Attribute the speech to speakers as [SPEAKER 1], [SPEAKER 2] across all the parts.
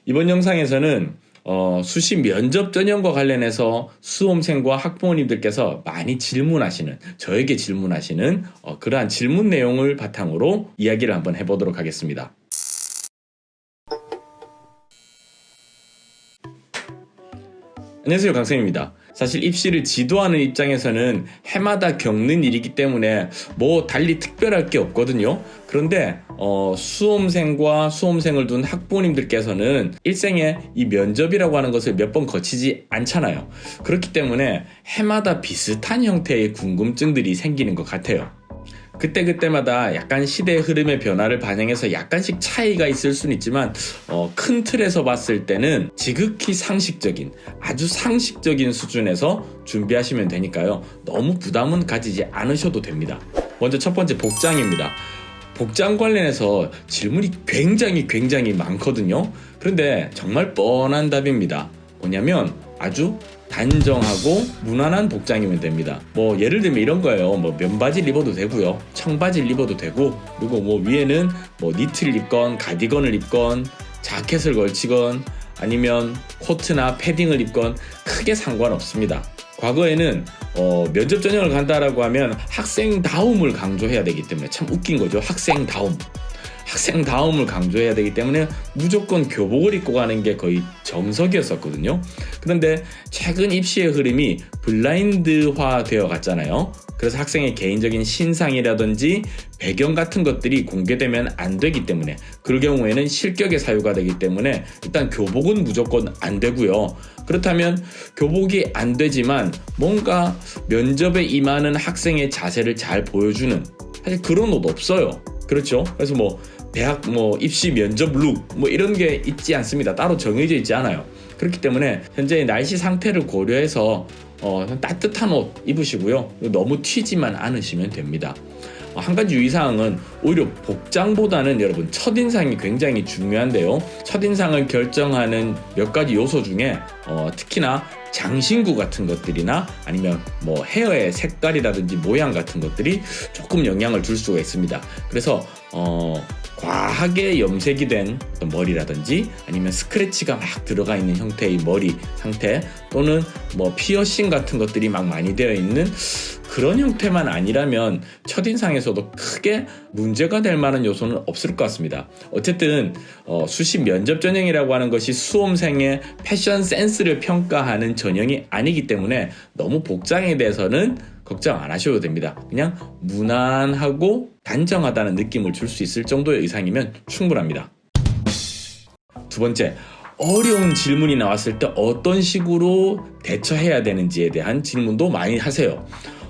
[SPEAKER 1] 이번 영상에서는 수시 면접 전형과 관련해서 수험생과 학부모님들께서 많이 질문하시는, 저에게 질문하시는 그러한 질문 내용을 바탕으로 이야기를 한번 해보도록 하겠습니다. 안녕하세요, 강쌤입니다. 사실 입시를 지도하는 입장에서는 해마다 겪는 일이기 때문에 뭐 달리 특별할 게 없거든요. 그런데 수험생과 수험생을 둔 학부모님들께서는 일생에 이 면접이라고 하는 것을 몇 번 거치지 않잖아요. 그렇기 때문에 해마다 비슷한 형태의 궁금증들이 생기는 것 같아요. 그때마다 약간 시대의 흐름의 변화를 반영해서 약간씩 차이가 있을 수는 있지만 큰 틀에서 봤을 때는 지극히 상식적인, 아주 상식적인 수준에서 준비하시면 되니까요. 너무 부담은 가지지 않으셔도 됩니다. 먼저 첫 번째, 복장입니다. 복장 관련해서 질문이 굉장히 많거든요. 그런데 정말 뻔한 답입니다. 뭐냐면 아주 단정하고 무난한 복장이면 됩니다. 뭐 예를 들면 이런 거예요. 뭐 면바지를 입어도 되고요, 청바지를 입어도 되고, 그리고 뭐 위에는 뭐 니트를 입건 가디건을 입건 자켓을 걸치건 아니면 코트나 패딩을 입건 크게 상관없습니다. 과거에는 면접 전형을 간다라고 하면 학생다움을 강조해야 되기 때문에, 참 웃긴 거죠. 학생다움을 강조해야 되기 때문에 무조건 교복을 입고 가는 게 거의 정석이었었거든요. 그런데 최근 입시의 흐름이 블라인드화 되어 갔잖아요. 그래서 학생의 개인적인 신상이라든지 배경 같은 것들이 공개되면 안 되기 때문에, 그럴 경우에는 실격에 사유가 되기 때문에 일단 교복은 무조건 안 되고요. 그렇다면 교복이 안 되지만 뭔가 면접에 임하는 학생의 자세를 잘 보여주는, 사실 그런 옷 없어요. 그렇죠? 그래서 대학 입시 면접 룩 이런 게 있지 않습니다. 따로 정해져 있지 않아요. 그렇기 때문에 현재의 날씨 상태를 고려해서 따뜻한 옷 입으시고요. 너무 튀지만 않으시면 됩니다. 한 가지 유의사항은 오히려 복장보다는 여러분 첫인상이 굉장히 중요한데요. 첫인상을 결정하는 몇 가지 요소 중에 특히나 장신구 같은 것들이나 아니면 헤어의 색깔이라든지 모양 같은 것들이 조금 영향을 줄 수가 있습니다. 그래서 과하게 염색이 된 머리라든지 아니면 스크래치가 막 들어가 있는 형태의 머리 상태, 또는 피어싱 같은 것들이 막 많이 되어 있는 그런 형태만 아니라면 첫인상에서도 크게 문제가 될 만한 요소는 없을 것 같습니다. 어쨌든 수시 면접 전형이라고 하는 것이 수험생의 패션 센스를 평가하는 전형이 아니기 때문에 너무 복장에 대해서는 걱정 안 하셔도 됩니다. 그냥 무난하고 단정하다는 느낌을 줄 수 있을 정도의 의상이면 충분합니다. 두 번째, 어려운 질문이 나왔을 때 어떤 식으로 대처해야 되는지에 대한 질문도 많이 하세요.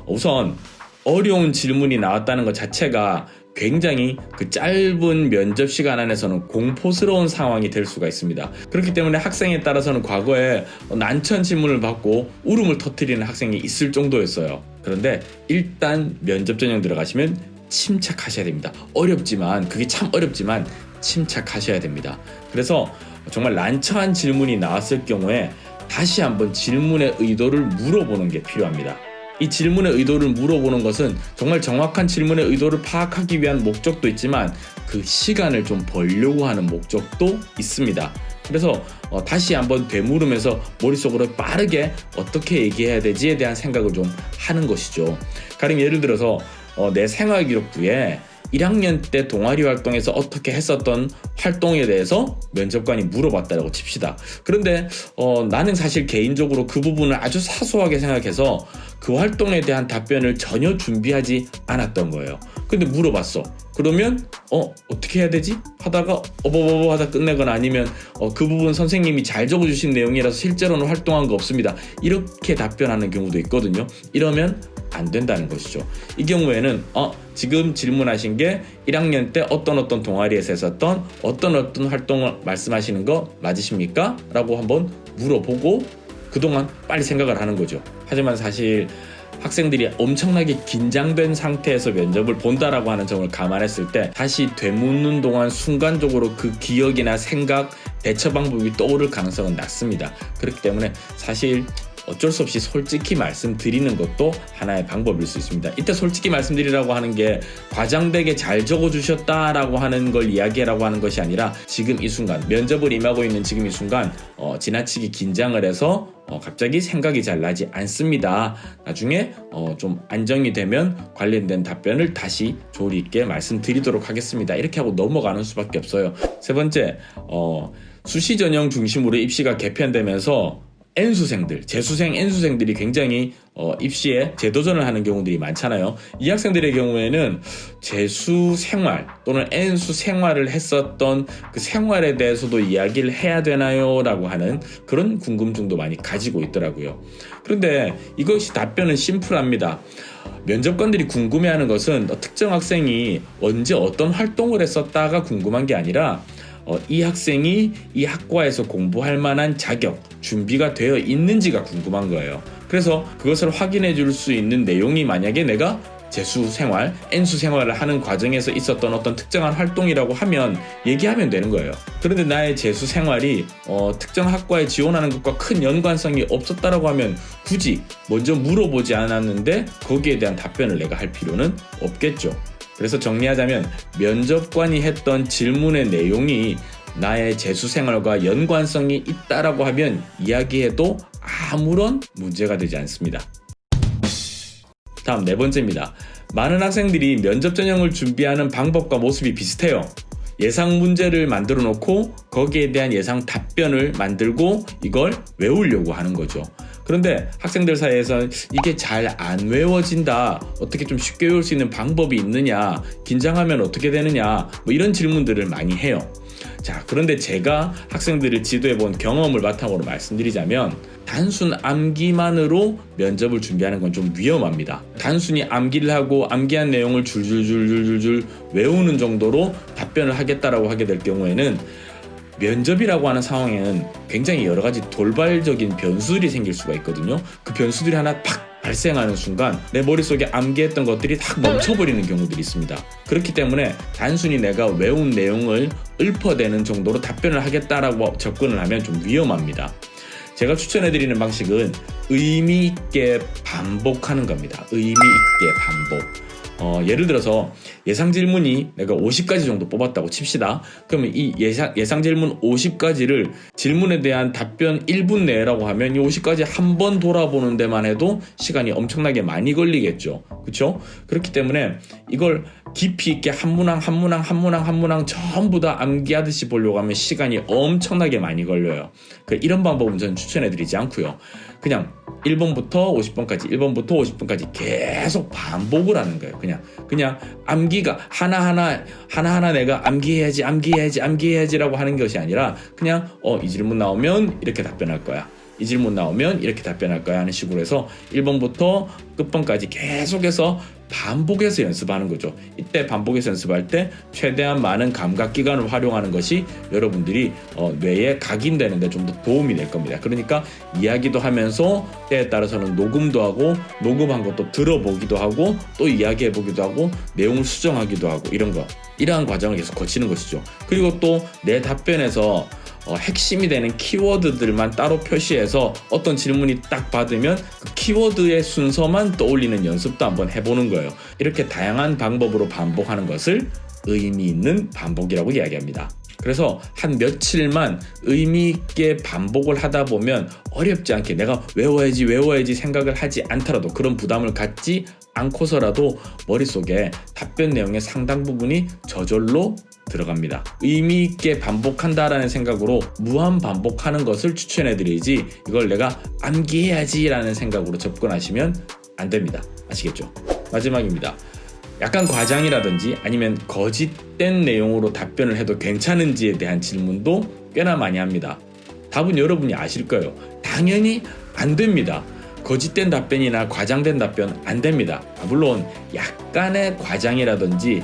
[SPEAKER 1] 우선 어려운 질문이 나왔다는 것 자체가 굉장히 그 짧은 면접 시간 안에서는 공포스러운 상황이 될 수가 있습니다. 그렇기 때문에 학생에 따라서는 과거에 난처한 질문을 받고 울음을 터뜨리는 학생이 있을 정도였어요. 그런데 일단 면접 전형 들어가시면 침착하셔야 됩니다. 그게 참 어렵지만 침착하셔야 됩니다. 그래서 정말 난처한 질문이 나왔을 경우에 다시 한번 질문의 의도를 물어보는 게 필요합니다. 이 질문의 의도를 물어보는 것은 정말 정확한 질문의 의도를 파악하기 위한 목적도 있지만 그 시간을 좀 벌려고 하는 목적도 있습니다. 그래서 다시 한번 되물으면서 머릿속으로 빠르게 어떻게 얘기해야 되지에 대한 생각을 좀 하는 것이죠. 가령 예를 들어서 내 생활기록부에 1학년 때 동아리 활동에서 어떻게 했었던 활동에 대해서 면접관이 물어봤다고 칩시다. 그런데 나는 사실 개인적으로 그 부분을 아주 사소하게 생각해서 그 활동에 대한 답변을 전혀 준비하지 않았던 거예요. 근데 물어봤어. 그러면 어떻게 해야 되지? 하다가 하다 끝내거나 아니면 그 부분 선생님이 잘 적어주신 내용이라서 실제로는 활동한 거 없습니다, 이렇게 답변하는 경우도 있거든요. 이러면 안 된다는 것이죠. 이 경우에는 지금 질문하신 게 1학년 때 어떤 동아리에서 했었던 어떤 활동을 말씀하시는 거 맞으십니까? 라고 한번 물어보고 그동안 빨리 생각을 하는 거죠. 하지만 사실 학생들이 엄청나게 긴장된 상태에서 면접을 본다라고 하는 점을 감안했을 때 다시 되묻는 동안 순간적으로 그 기억이나 생각, 대처 방법이 떠오를 가능성은 낮습니다. 그렇기 때문에 사실 어쩔 수 없이 솔직히 말씀드리는 것도 하나의 방법일 수 있습니다. 이때 솔직히 말씀드리라고 하는 게 과장되게 잘 적어주셨다라고 하는 걸 이야기하라고 하는 것이 아니라 지금 이 순간, 면접을 임하고 있는 지금 이 순간 지나치게 긴장을 해서 갑자기 생각이 잘 나지 않습니다. 나중에 좀 안정이 되면 관련된 답변을 다시 조리 있게 말씀드리도록 하겠습니다. 이렇게 하고 넘어가는 수밖에 없어요. 세 번째, 수시 전형 중심으로 입시가 개편되면서 N수생들, 재수생 N수생들이 굉장히 입시에 재도전을 하는 경우들이 많잖아요. 이 학생들의 경우에는 재수 생활 또는 N수 생활을 했었던 그 생활에 대해서도 이야기를 해야 되나요? 라고 하는 그런 궁금증도 많이 가지고 있더라고요. 그런데 이것이 답변은 심플합니다. 면접관들이 궁금해하는 것은 특정 학생이 언제 어떤 활동을 했었다가 궁금한 게 아니라 이 학생이 이 학과에서 공부할 만한 자격, 준비가 되어 있는지가 궁금한 거예요. 그래서 그것을 확인해 줄 수 있는 내용이 만약에 내가 재수 생활, N수 생활을 하는 과정에서 있었던 어떤 특정한 활동이라고 하면 얘기하면 되는 거예요. 그런데 나의 재수 생활이 특정 학과에 지원하는 것과 큰 연관성이 없었다라고 하면 굳이 먼저 물어보지 않았는데 거기에 대한 답변을 내가 할 필요는 없겠죠. 그래서 정리하자면 면접관이 했던 질문의 내용이 나의 재수 생활과 연관성이 있다라고 하면 이야기해도 아무런 문제가 되지 않습니다. 다음 네 번째입니다. 많은 학생들이 면접 전형을 준비하는 방법과 모습이 비슷해요. 예상 문제를 만들어 놓고 거기에 대한 예상 답변을 만들고 이걸 외우려고 하는 거죠. 그런데 학생들 사이에서 이게 잘 안 외워진다, 어떻게 좀 쉽게 외울 수 있는 방법이 있느냐, 긴장하면 어떻게 되느냐, 뭐 이런 질문들을 많이 해요. 자, 그런데 제가 학생들을 지도해 본 경험을 바탕으로 말씀드리자면 단순 암기만으로 면접을 준비하는 건 좀 위험합니다. 단순히 암기를 하고 암기한 내용을 줄줄줄줄줄 외우는 정도로 답변을 하겠다라고 하게 될 경우에는 면접이라고 하는 상황에는 굉장히 여러 가지 돌발적인 변수들이 생길 수가 있거든요. 그 변수들이 하나 팍 발생하는 순간 내 머릿속에 암기했던 것들이 탁 멈춰버리는 경우들이 있습니다. 그렇기 때문에 단순히 내가 외운 내용을 읊어대는 정도로 답변을 하겠다라고 접근을 하면 좀 위험합니다. 제가 추천해드리는 방식은 의미 있게 반복하는 겁니다. 의미 있게 반복. 예를 들어서 예상 질문이 내가 50가지 정도 뽑았다고 칩시다. 그러면 이 예상 질문 50가지를 질문에 대한 답변 1분 내라고 하면 이 50가지 한 번 돌아보는 데만 해도 시간이 엄청나게 많이 걸리겠죠. 그렇죠? 그렇기 때문에 이걸 깊이 있게 한 문항 전부 다 암기하듯이 보려고 하면 시간이 엄청나게 많이 걸려요. 이런 방법은 저는 추천해드리지 않고요. 그냥 1번부터 50번까지 1번부터 50번까지 계속 반복을 하는 거예요. 그냥 암기가 하나하나 내가 암기해야지라고 하는 것이 아니라 그냥 이 질문 나오면 이렇게 답변할 거야. 이 질문 나오면 이렇게 답변할 거야 하는 식으로 해서 1번부터 끝번까지 계속해서 반복해서 연습하는 거죠. 이때 반복해서 연습할 때 최대한 많은 감각기관을 활용하는 것이 여러분들이 뇌에 각인되는 데 좀 더 도움이 될 겁니다. 그러니까 이야기도 하면서 때에 따라서는 녹음도 하고 녹음한 것도 들어보기도 하고 또 이야기해보기도 하고 내용을 수정하기도 하고 이러한 과정을 계속 거치는 것이죠. 그리고 또 내 답변에서 핵심이 되는 키워드들만 따로 표시해서 어떤 질문이 딱 받으면 그 키워드의 순서만 떠올리는 연습도 한번 해보는 거예요. 이렇게 다양한 방법으로 반복하는 것을 의미 있는 반복이라고 이야기합니다. 그래서 한 며칠만 의미 있게 반복을 하다 보면 어렵지 않게 내가 외워야지 생각을 하지 않더라도 그런 부담을 갖지 않고서라도 머릿속에 답변 내용의 상당 부분이 저절로 들어갑니다. 의미 있게 반복한다라는 생각으로 무한 반복하는 것을 추천해드리지 이걸 내가 암기해야지라는 생각으로 접근하시면 안 됩니다. 아시겠죠? 마지막입니다. 약간 과장이라든지 아니면 거짓된 내용으로 답변을 해도 괜찮은지에 대한 질문도 꽤나 많이 합니다. 답은 여러분이 아실 거예요. 당연히 안 됩니다. 거짓된 답변이나 과장된 답변 안 됩니다. 물론 약간의 과장이라든지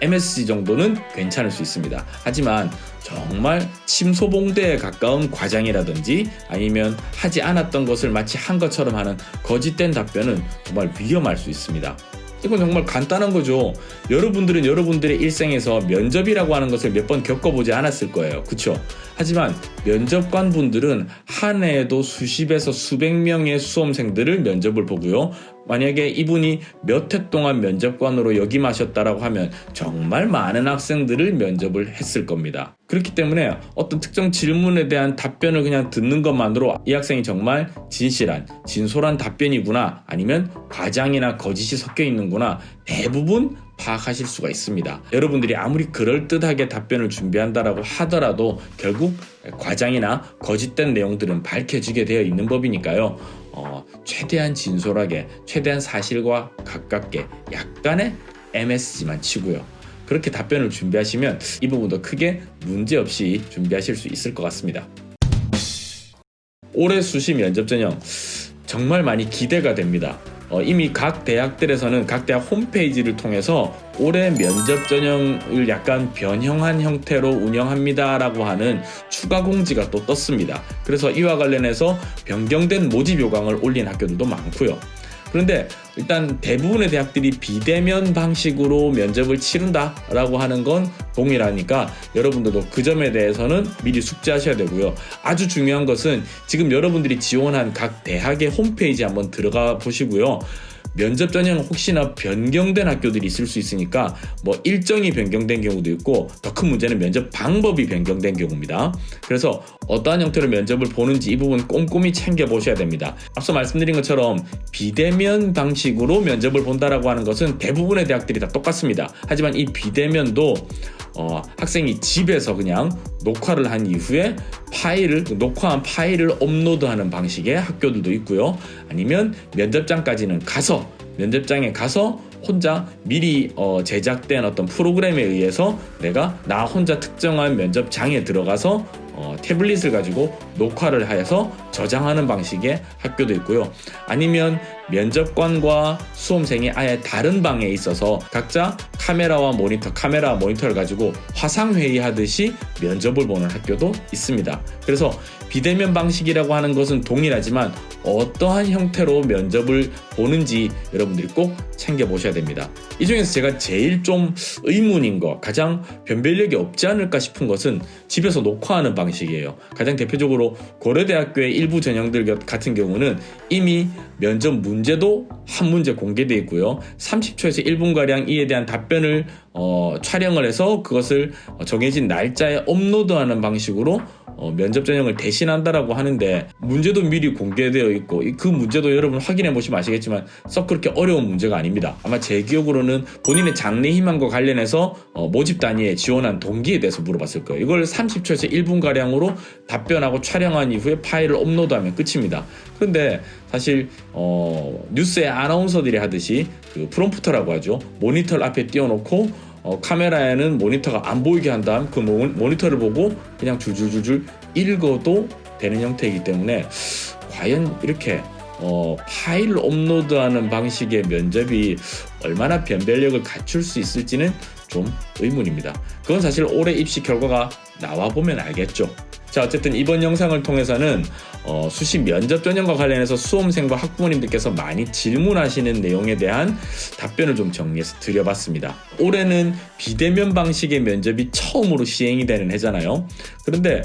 [SPEAKER 1] MSG 정도는 괜찮을 수 있습니다. 하지만 정말 침소봉대에 가까운 과장이라든지 아니면 하지 않았던 것을 마치 한 것처럼 하는 거짓된 답변은 정말 위험할 수 있습니다. 이건 정말 간단한 거죠. 여러분들은 여러분들의 일생에서 면접이라고 하는 것을 몇 번 겪어보지 않았을 거예요. 그렇죠? 하지만 면접관분들은 한 해에도 수십에서 수백 명의 수험생들을 면접을 보고요. 만약에 이분이 몇 해 동안 면접관으로 역임하셨다라고 하면 정말 많은 학생들을 면접을 했을 겁니다. 그렇기 때문에 어떤 특정 질문에 대한 답변을 그냥 듣는 것만으로 이 학생이 정말 진실한, 진솔한 답변이구나, 아니면 과장이나 거짓이 섞여 있는구나 대부분 파악하실 수가 있습니다. 여러분들이 아무리 그럴듯하게 답변을 준비한다라고 하더라도 결국 과장이나 거짓된 내용들은 밝혀지게 되어 있는 법이니까요. 최대한 진솔하게, 최대한 사실과 가깝게 약간의 MSG만 치고요. 그렇게 답변을 준비하시면 이 부분도 크게 문제없이 준비하실 수 있을 것 같습니다. 올해 수시 면접 전형 정말 많이 기대가 됩니다. 이미 각 대학들에서는 각 대학 홈페이지를 통해서 올해 면접 전형을 약간 변형한 형태로 운영합니다라고 하는 추가 공지가 또 떴습니다. 그래서 이와 관련해서 변경된 모집 요강을 올린 학교들도 많고요. 그런데 일단 대부분의 대학들이 비대면 방식으로 면접을 치른다라고 하는 건 동일하니까 여러분들도 그 점에 대해서는 미리 숙지하셔야 되고요. 아주 중요한 것은 지금 여러분들이 지원한 각 대학의 홈페이지 한번 들어가 보시고요. 면접 전형 혹시나 변경된 학교들이 있을 수 있으니까 일정이 변경된 경우도 있고 더 큰 문제는 면접 방법이 변경된 경우입니다. 그래서 어떠한 형태로 면접을 보는지 이 부분 꼼꼼히 챙겨보셔야 됩니다. 앞서 말씀드린 것처럼 비대면 방식으로 면접을 본다라고 하는 것은 대부분의 대학들이 다 똑같습니다. 하지만 이 비대면도 학생이 집에서 그냥 녹화를 한 이후에 녹화한 파일을 업로드하는 방식의 학교들도 있고요. 아니면 면접장에 가서 혼자 미리 제작된 어떤 프로그램에 의해서 나 혼자 특정한 면접장에 들어가서 태블릿을 가지고 녹화를 해서 저장하는 방식의 학교도 있고요. 아니면 면접관과 수험생이 아예 다른 방에 있어서 각자 카메라와 모니터를 가지고 화상회의 하듯이 면접을 보는 학교도 있습니다. 그래서 비대면 방식이라고 하는 것은 동일하지만 어떠한 형태로 면접을 보는지 여러분들이 꼭 챙겨보셔야 됩니다. 이 중에서 제가 제일 좀 의문인 거, 가장 변별력이 없지 않을까 싶은 것은 집에서 녹화하는 방식이에요. 가장 대표적으로 고려대학교의 일부 전형들 같은 경우는 이미 면접 문제도 한 문제 공개되어 있고요. 30초에서 1분가량 이에 대한 답변을 촬영을 해서 그것을 정해진 날짜에 업로드하는 방식으로 면접 전형을 대신한다라고 하는데 문제도 미리 공개되어 있고 그 문제도 여러분 확인해 보시면 아시겠지만 썩 그렇게 어려운 문제가 아닙니다. 아마 제 기억으로는 본인의 장래 희망과 관련해서 모집 단위에 지원한 동기에 대해서 물어봤을 거예요. 이걸 30초에서 1분가량으로 답변하고 촬영한 이후에 파일을 업로드하면 끝입니다. 그런데 사실 뉴스의 아나운서들이 하듯이 그 프롬프터라고 하죠. 모니터를 앞에 띄워놓고 카메라에는 모니터가 안 보이게 한 다음 그 모니터를 보고 그냥 줄줄줄줄 읽어도 되는 형태이기 때문에 과연 이렇게 파일을 업로드하는 방식의 면접이 얼마나 변별력을 갖출 수 있을지는 좀 의문입니다. 그건 사실 올해 입시 결과가 나와보면 알겠죠. 자, 어쨌든 이번 영상을 통해서는 수시 면접 전형과 관련해서 수험생과 학부모님들께서 많이 질문하시는 내용에 대한 답변을 좀 정리해서 드려봤습니다. 올해는 비대면 방식의 면접이 처음으로 시행이 되는 해잖아요. 그런데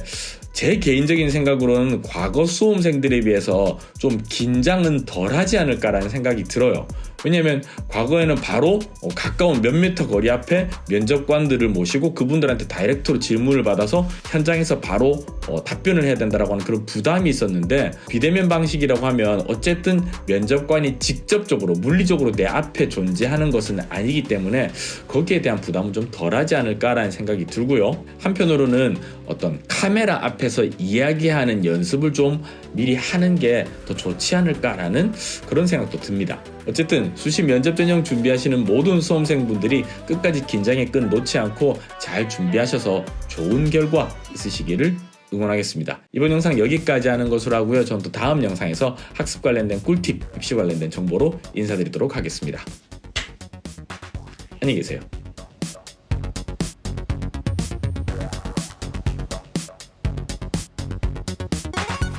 [SPEAKER 1] 제 개인적인 생각으로는 과거 수험생들에 비해서 좀 긴장은 덜하지 않을까라는 생각이 들어요. 왜냐하면 과거에는 바로 가까운 몇 미터 거리 앞에 면접관들을 모시고 그분들한테 다이렉트로 질문을 받아서 현장에서 바로 답변을 해야 된다라고 하는 그런 부담이 있었는데 비대면 방식이라고 하면 어쨌든 면접관이 직접적으로 물리적으로 내 앞에 존재하는 것은 아니기 때문에 거기에 대한 부담은 좀 덜하지 않을까라는 생각이 들고요. 한편으로는 어떤 카메라 앞에서 이야기하는 연습을 좀 미리 하는 게 더 좋지 않을까라는 그런 생각도 듭니다. 어쨌든 수시 면접 전형 준비하시는 모든 수험생분들이 끝까지 긴장의 끈 놓지 않고 잘 준비하셔서 좋은 결과 있으시기를 응원하겠습니다. 이번 영상 여기까지 하는 것으로 하고요. 저는 또 다음 영상에서 학습 관련된 꿀팁, 입시 관련된 정보로 인사드리도록 하겠습니다. 안녕히 계세요.